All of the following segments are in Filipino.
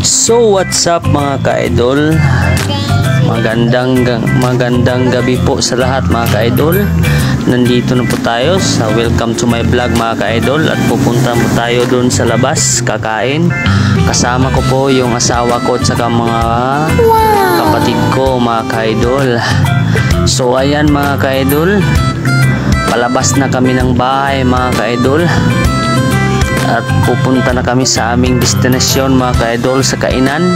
So what's up mga ka-idol? Magandang gabi po sa lahat mga ka-idol. Nandito na po tayo sa welcome to my vlog mga ka-idol. At pupunta po tayo dun sa labas kakain. Kasama ko po yung asawa ko at saka mga kapatid ko mga ka-idol. So ayan mga ka-idol, palabas na kami ng bahay mga ka-idol. At pupunta na kami sa aming destinasyon mga ka-idol, sa kainan.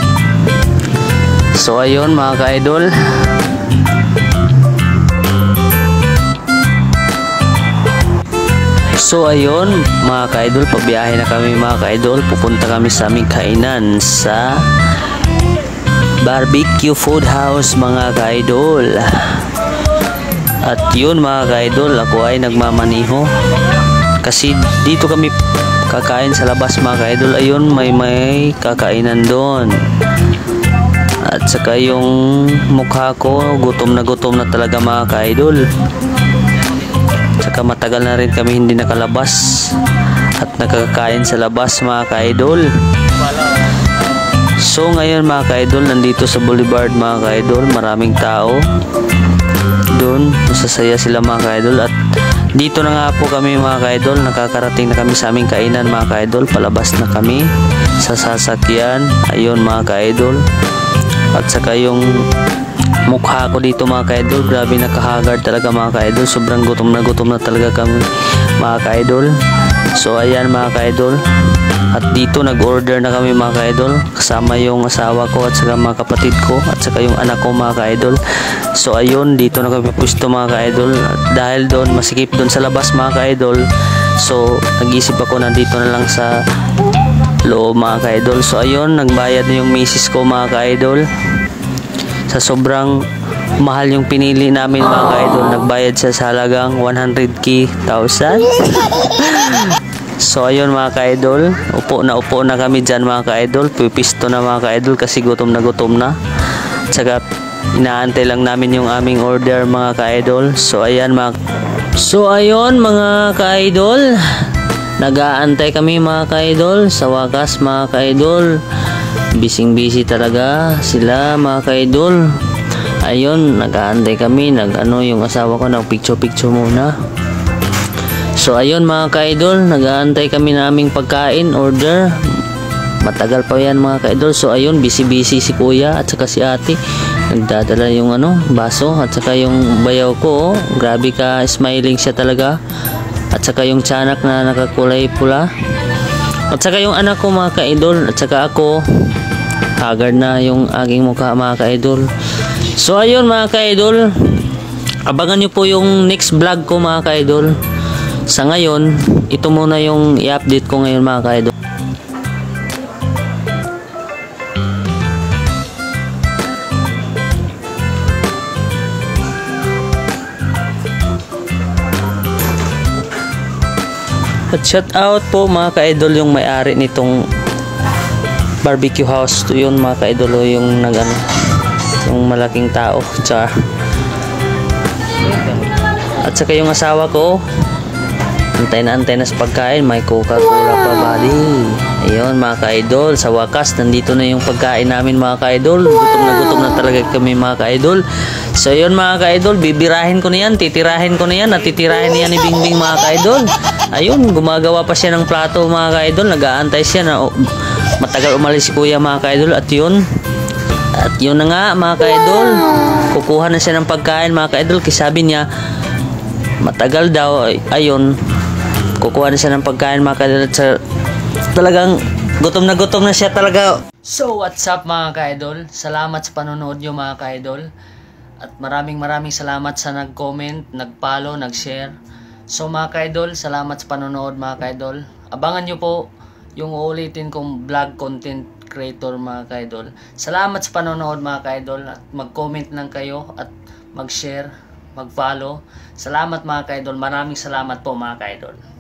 So ayun mga ka-idol, mga ka-idol, pabiyahe na kami mga ka-idol. Pupunta kami sa aming kainan sa Barbecue Food House mga ka-idol. At yun mga ka-idol, ako ay nagmamaniho kasi dito kami kakain sa labas mga ka-idol. Ayun, may kakainan doon. At saka yung mukha ko, gutom na talaga mga ka-idol. Saka matagal na rin kami hindi nakalabas at nakakain sa labas mga ka-idol. So ngayon mga ka-idol, nandito sa Boulevard mga ka-idol, maraming tao doon, masasaya sila mga ka-idol. At dito na nga po kami mga ka-idol, nakakarating na kami sa aming kainan mga ka-idol. Palabas na kami sa sasakyan. Ayun mga ka-idol. At saka yung mukha ko dito mga ka-idol, grabe, nakahagard talaga mga ka-idol. Sobrang gutom na talaga kami mga ka-idol. So ayan mga ka-idol, at dito nag-order na kami mga ka-idol, kasama yung asawa ko at saka mga kapatid ko at saka yung anak ko mga ka-idol. So ayun, dito na kami pwesto mga ka-idol. Dahil doon masikip doon sa labas mga ka-idol, so nag-isip ako na dito na lang sa loob mga ka-idol. So ayun, nagbayad na yung misis ko mga ka-idol. Sa sobrang mahal yung pinili namin mga ka-idol, nagbayad siya sa halagang 100,000. So ayun mga ka-idol, upo na kami dyan mga ka-idol. Pipisto na mga ka-idol kasi gutom na. Tsaka inaantay lang namin yung aming order mga ka-idol. So ayun mga ka-idol, nag-aantay kami mga ka-idol. Sa wakas mga ka-idol, busy talaga sila mga ka-idol. Ayun, nag-aantay kami, yung asawa ko nag-picture muna. So ayun mga ka-idol, nag-aantay kami naming pagkain, order. Matagal pa yan mga ka-idol. So ayun, busy si kuya at saka si ate, nagdadala yung baso. At saka yung bayaw ko, grabe ka smiling siya talaga. At saka yung tiyanak na nakakulay pula. At saka yung anak ko mga ka-idol. At saka ako, haggard na yung aking mukha mga ka-idol. So ayun mga ka-idol, abangan nyo po yung next vlog ko mga ka-idol. Sa ngayon, ito muna yung i-update ko ngayon mga ka-idol. At shout out po mga ka-idol yung may-ari nitong barbecue house. Yun mga ka-idol, yung yung malaking tao. At saka yung asawa ko, antay na sa pagkain, may Coca-Cola pa buddy. Ayun mga ka-idol, sa wakas nandito na yung pagkain namin mga ka-idol. Gutom na talaga kami mga ka-idol. So ayun mga ka-idol, bibirahin ko na yan, titirahin ko na yan, at titirahin niya ni Bingbing mga ka-idol. Ayun, gumagawa pa siya ng plato mga ka-idol, nag-aantay siya na matagal umalis si kuya mga ka-idol. At yun na nga mga ka-idol, kukuha na siya ng pagkain mga ka-idol, kasi sabi niya matagal daw. Ayun, kukuha na siya ng pagkain mga ka-idol. Talagang gutom na siya talaga. So what's up mga ka-idol, salamat sa panonood nyo mga ka-idol. At maraming salamat sa nag-comment, nag-follow, nag-share. So mga ka-idol, salamat sa panonood mga ka-idol. Abangan nyo po yung uulitin kong vlog content creator mga ka-idol. Salamat sa panonood mga ka-idol. At mag-comment lang kayo at mag-share, mag-follow. Salamat mga ka-idol, maraming salamat po mga ka-idol.